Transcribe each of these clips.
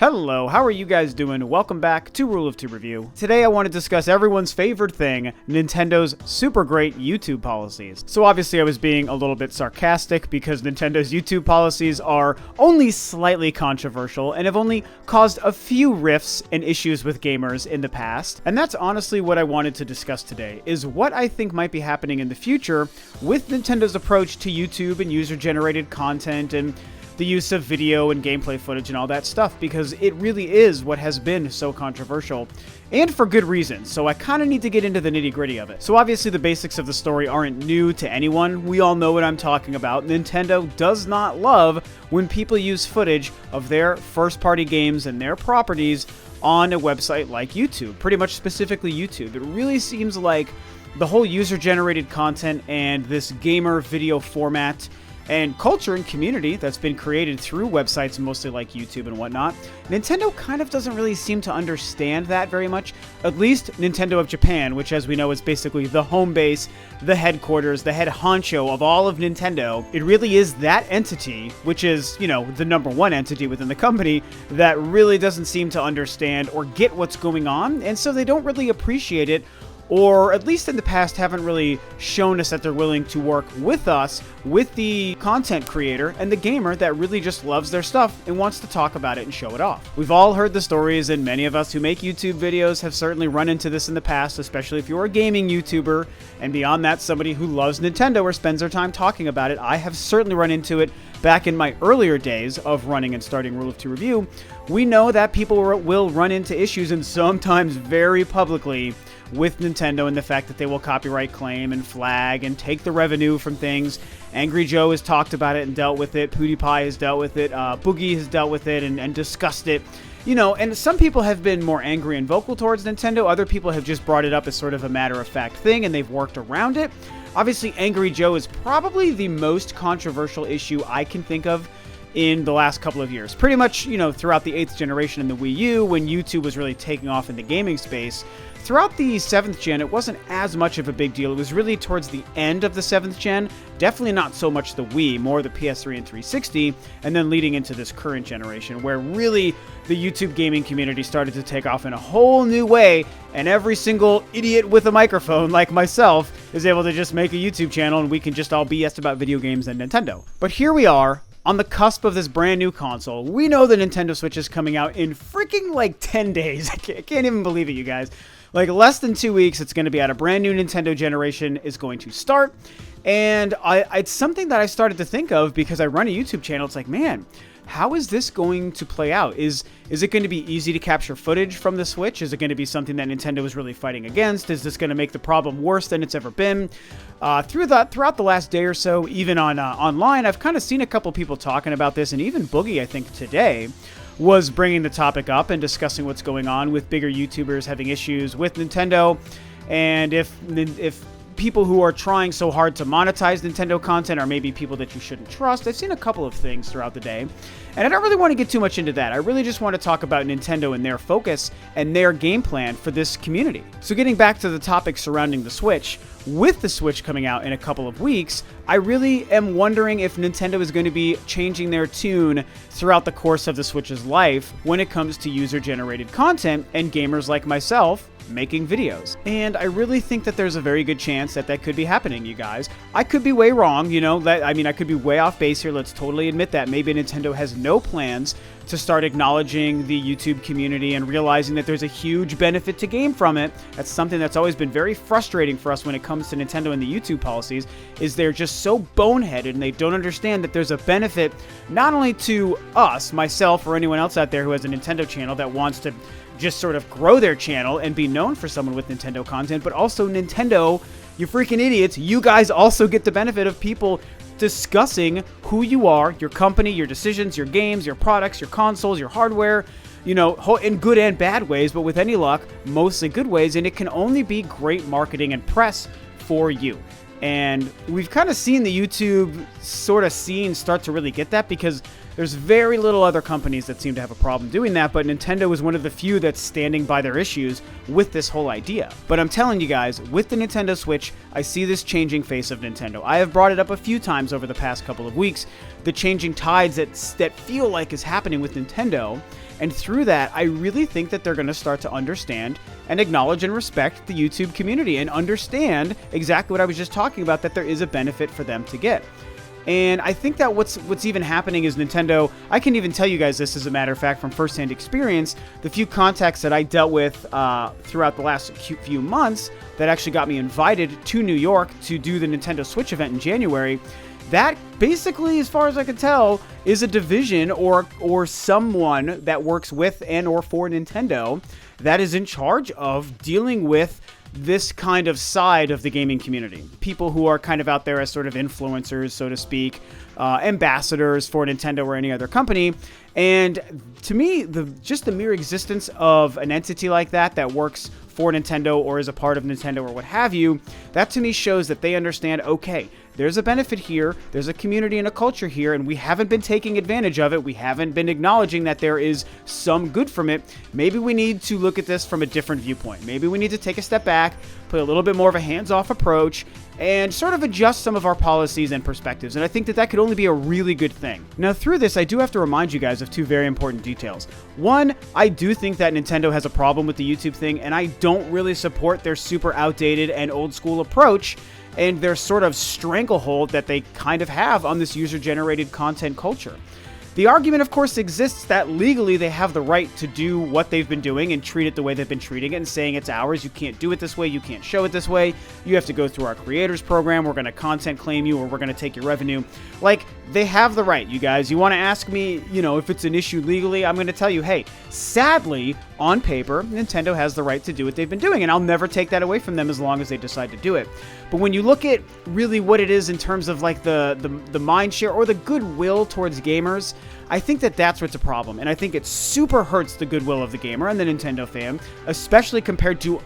Hello, how are you guys doing? Welcome back to Rule of Two Review. Today I want to discuss everyone's favorite thing, Nintendo's super great YouTube policies. So obviously I was being a little bit sarcastic because Nintendo's YouTube policies are only slightly controversial and have only caused a few rifts and issues with gamers in the past. And that's honestly what I wanted to discuss today, is what I think might be happening in the future with Nintendo's approach to YouTube and user-generated content and the use of video and gameplay footage and all that stuff, because it really is what has been so controversial, and for good reason. So I kind of need to get into the nitty-gritty of it. So obviously the basics of the story aren't new to anyone. We all know what I'm talking about. Nintendo does not love when people use footage of their first-party games and their properties on a website like YouTube, pretty much specifically YouTube. It really seems like the whole user-generated content and this gamer video format and culture and community that's been created through websites mostly like YouTube and whatnot, Nintendo kind of doesn't really seem to understand that very much. At least Nintendo of Japan, which as we know is basically the home base, the headquarters, the head honcho of all of Nintendo. It really is that entity, which is, you know, the number one entity within the company, that really doesn't seem to understand or get what's going on, and so they don't really appreciate it, or at least in the past haven't really shown us that they're willing to work with us, with the content creator and the gamer that really just loves their stuff and wants to talk about it and show it off. We've all heard the stories, and many of us who make YouTube videos have certainly run into this in the past, especially if you're a gaming YouTuber, and beyond that, somebody who loves Nintendo or spends their time talking about it. I have certainly run into it back in my earlier days of running and starting Rule of Two Review. We know that people will run into issues, and sometimes very publicly, with Nintendo and the fact that they will copyright claim and flag and take the revenue from things. Angry Joe has talked about it and dealt with it. PewDiePie has dealt with it. Boogie has dealt with it and discussed it. You know, and some people have been more angry and vocal towards Nintendo. Other people have just brought it up as sort of a matter-of-fact thing, and they've worked around it. Obviously, Angry Joe is probably the most controversial issue I can think of in the last couple of years. Pretty much, you know, throughout the 8th generation and the Wii U, when YouTube was really taking off in the gaming space. Throughout the 7th gen, it wasn't as much of a big deal. It was really towards the end of the 7th gen, definitely not so much the Wii, more the PS3 and 360, and then leading into this current generation, where really the YouTube gaming community started to take off in a whole new way, and every single idiot with a microphone like myself is able to just make a YouTube channel, and we can just all BS about video games and Nintendo. But here we are, on the cusp of this brand new console. We know the Nintendo Switch is coming out in freaking like 10 days. I can't even believe it, you guys. Like less than 2 weeks, it's going to be out. A brand new Nintendo generation is going to start. And it's something that I started to think of because I run a YouTube channel. It's like, man, how is this going to play out? Is it going to be easy to capture footage from the Switch? Is it going to be something that Nintendo is really fighting against? Is this going to make the problem worse than it's ever been? Throughout the last day or so, even on online, I've kind of seen a couple people talking about this, and even Boogie, I think, today was bringing the topic up and discussing what's going on with bigger YouTubers having issues with Nintendo, and if people who are trying so hard to monetize Nintendo content are maybe people that you shouldn't trust. I've seen a couple of things throughout the day, and I don't really want to get too much into that. I really just want to talk about Nintendo and their focus and their game plan for this community. So getting back to the topic surrounding the Switch, with the Switch coming out in a couple of weeks, I really am wondering if Nintendo is going to be changing their tune throughout the course of the Switch's life when it comes to user-generated content and gamers like myself making videos. And I really think that there's a very good chance that could be happening, you guys. I could be way wrong, you know, I could be way off base here. Let's totally admit that. Maybe Nintendo has no plans to start acknowledging the YouTube community and realizing that there's a huge benefit to gain from it. That's something that's always been very frustrating for us when it comes to Nintendo and the YouTube policies, is they're just so boneheaded and they don't understand that there's a benefit not only to us, myself, or anyone else out there who has a Nintendo channel that wants to just sort of grow their channel and be known for someone with Nintendo content, but also Nintendo, you freaking idiots, you guys also get the benefit of people discussing who you are, your company, your decisions, your games, your products, your consoles, your hardware, you know, in good and bad ways, but with any luck, mostly good ways, and it can only be great marketing and press for you. And we've kind of seen the YouTube sort of scene start to really get that, because there's very little other companies that seem to have a problem doing that, but Nintendo is one of the few that's standing by their issues with this whole idea. But I'm telling you guys, with the Nintendo Switch, I see this changing face of Nintendo. I have brought it up a few times over the past couple of weeks, the changing tides that feel like is happening with Nintendo. And through that, I really think that they're going to start to understand and acknowledge and respect the YouTube community and understand exactly what I was just talking about, that there is a benefit for them to get. And I think that what's even happening is Nintendo, I can even tell you guys this as a matter of fact from firsthand experience, the few contacts that I dealt with throughout the last few months that actually got me invited to New York to do the Nintendo Switch event in January, that basically, as far as I can tell, is a division or someone that works with and or for Nintendo that is in charge of dealing with this kind of side of the gaming community. People who are kind of out there as sort of influencers, so to speak, ambassadors for Nintendo or any other company. And to me, just the mere existence of an entity like that works for Nintendo or is a part of Nintendo or what have you, that to me shows that they understand, okay, there's a benefit here, there's a community and a culture here, and we haven't been taking advantage of it, we haven't been acknowledging that there is some good from it. Maybe we need to look at this from a different viewpoint. Maybe we need to take a step back, put a little bit more of a hands-off approach, and sort of adjust some of our policies and perspectives. And I think that could only be a really good thing. Now, through this, I do have to remind you guys of two very important details. One, I do think that Nintendo has a problem with the YouTube thing, and I don't really support their super outdated and old school approach and their sort of stranglehold that they kind of have on this user-generated content culture. The argument, of course, exists that legally they have the right to do what they've been doing and treat it the way they've been treating it and saying it's ours. You can't do it this way. You can't show it this way. You have to go through our creators program. We're going to content claim you or we're going to take your revenue. Like, they have the right, you guys. You want to ask me, if it's an issue legally, I'm going to tell you, hey, sadly, on paper, Nintendo has the right to do what they've been doing, and I'll never take that away from them as long as they decide to do it. But when you look at really what it is in terms of like the mind share or the goodwill towards gamers, I think that that's what's a problem, and I think it super hurts the goodwill of the gamer and the Nintendo fan, especially compared to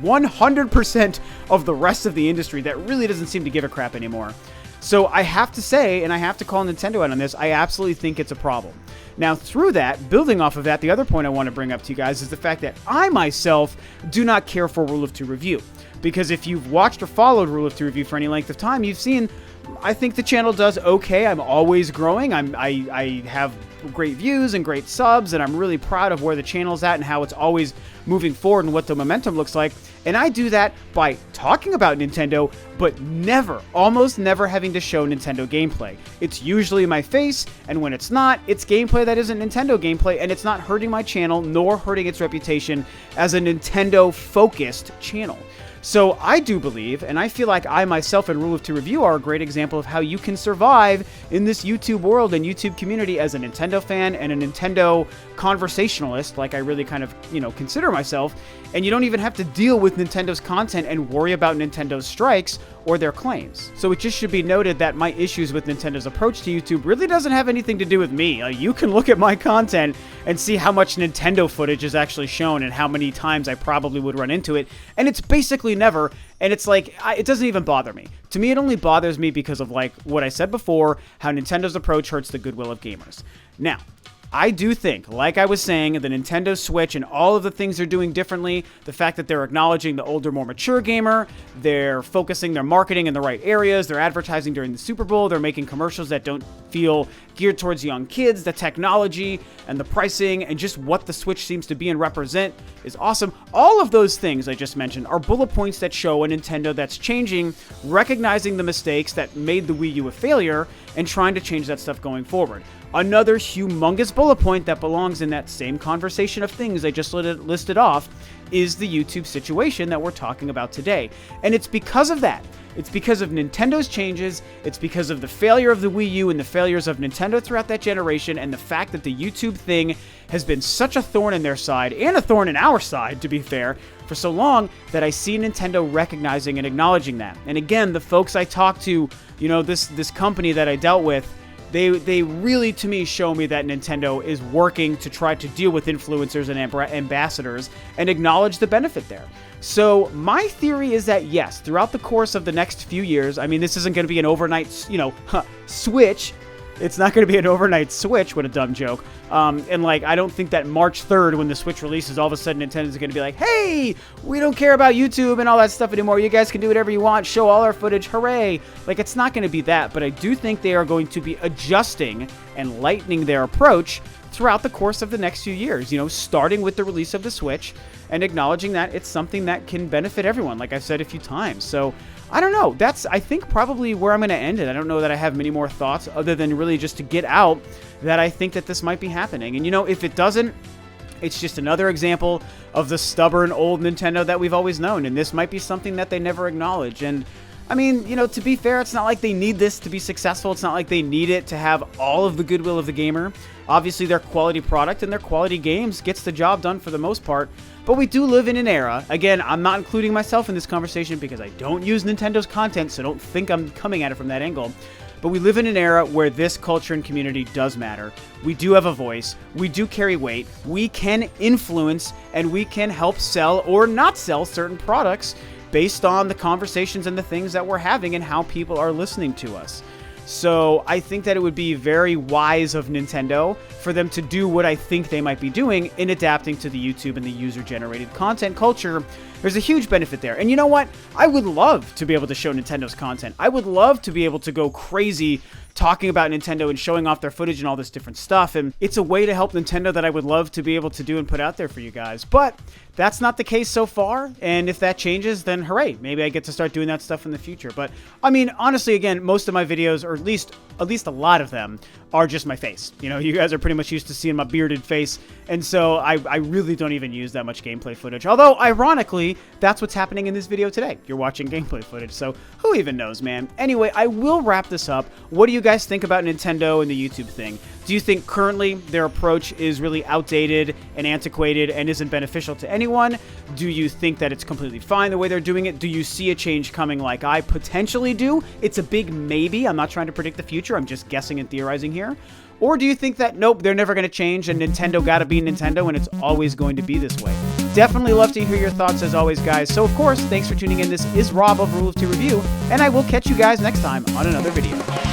100% of the rest of the industry that really doesn't seem to give a crap anymore. So I have to say, and I have to call Nintendo out on this, I absolutely think it's a problem. Now, through that, building off of that, the other point I want to bring up to you guys is the fact that I myself do not care for Rule of 2 review. Because if you've watched or followed Rule of 2 review for any length of time, you've seen, I think the channel does okay. I'm always growing. I have great views and great subs, and I'm really proud of where the channel's at and how it's always moving forward and what the momentum looks like. And I do that by talking about Nintendo, but never, almost never having to show Nintendo gameplay. It's usually my face, and when it's not, it's gameplay that isn't Nintendo gameplay, and it's not hurting my channel nor hurting its reputation as a Nintendo-focused channel. So I do believe, and I feel like I myself and Rule of 2 Review are a great example of how you can survive in this YouTube world and YouTube community as a Nintendo fan and a Nintendo conversationalist, like I really kind of, consider myself, and you don't even have to deal with Nintendo's content and worry about Nintendo's strikes or their claims. So it just should be noted that my issues with Nintendo's approach to YouTube really doesn't have anything to do with me. You can look at my content and see how much Nintendo footage is actually shown and how many times I probably would run into it, and it's basically never, and it's like, it doesn't even bother me. To me, it only bothers me because of, like, what I said before, how Nintendo's approach hurts the goodwill of gamers. Now, I do think, like I was saying, the Nintendo Switch and all of the things they're doing differently, the fact that they're acknowledging the older, more mature gamer, they're focusing their marketing in the right areas, they're advertising during the Super Bowl, they're making commercials that don't feel geared towards young kids, the technology and the pricing and just what the Switch seems to be and represent is awesome. All of those things I just mentioned are bullet points that show a Nintendo that's changing, recognizing the mistakes that made the Wii U a failure, and trying to change that stuff going forward. Another humongous bullet point that belongs in that same conversation of things I just listed off is the YouTube situation that we're talking about today. And it's because of that. It's because of Nintendo's changes, it's because of the failure of the Wii U and the failures of Nintendo throughout that generation, and the fact that the YouTube thing has been such a thorn in their side, and a thorn in our side, to be fair, for so long, that I see Nintendo recognizing and acknowledging that. And again, the folks I talked to, this company that I dealt with, they really, to me, show me that Nintendo is working to try to deal with influencers and ambassadors and acknowledge the benefit there. So my theory is that, yes, throughout the course of the next few years, I mean, this isn't going to be an overnight, switch. It's not going to be an overnight switch. What a dumb joke. And I don't think that March 3rd, when the Switch releases, all of a sudden Nintendo's going to be like, hey, we don't care about YouTube and all that stuff anymore. You guys can do whatever you want. Show all our footage. Hooray. It's not going to be that. But I do think they are going to be adjusting and lightening their approach throughout the course of the next few years, you know, starting with the release of the Switch and acknowledging that it's something that can benefit everyone, like I've said a few times. So I don't know. That's, I think, probably where I'm going to end it. I don't know that I have many more thoughts other than really just to get out that I think that this might be happening. And, you know, if it doesn't, it's just another example of the stubborn old Nintendo that we've always known. And this might be something that they never acknowledge. And I mean, you know, to be fair, it's not like they need this to be successful. It's not like they need it to have all of the goodwill of the gamer. Obviously, their quality product and their quality games gets the job done for the most part. But we do live in an era, again, I'm not including myself in this conversation because I don't use Nintendo's content, so don't think I'm coming at it from that angle. But we live in an era where this culture and community does matter. We do have a voice. We do carry weight. We can influence and we can help sell or not sell certain products based on the conversations and the things that we're having and how people are listening to us. So I think that it would be very wise of Nintendo for them to do what I think they might be doing in adapting to the YouTube and the user-generated content culture. There's a huge benefit there. And you know what? I would love to be able to show Nintendo's content. I would love to be able to go crazy talking about Nintendo and showing off their footage and all this different stuff. And it's a way to help Nintendo that I would love to be able to do and put out there for you guys. But that's not the case so far. And if that changes, then hooray. Maybe I get to start doing that stuff in the future. But I mean, honestly, again, most of my videos, or at least a lot of them, are just my face. You know, you guys are pretty much used to seeing my bearded face. And so I really don't even use that much gameplay footage. Although, ironically, that's what's happening in this video today. You're watching gameplay footage. So who even knows, man? Anyway, I will wrap this up. What do you guys think about Nintendo and the YouTube thing? Do you think currently their approach is really outdated and antiquated and isn't beneficial to anyone? Do you think that it's completely fine the way they're doing it? Do you see a change coming like I potentially do? It's a big maybe. I'm not trying to predict the future. I'm just guessing and theorizing here. Or do you think that, nope, they're never going to change and Nintendo gotta be Nintendo and it's always going to be this way? Definitely love to hear your thoughts as always, guys. So, of course, thanks for tuning in. This is Rob of Rule of Two Review, and I will catch you guys next time on another video.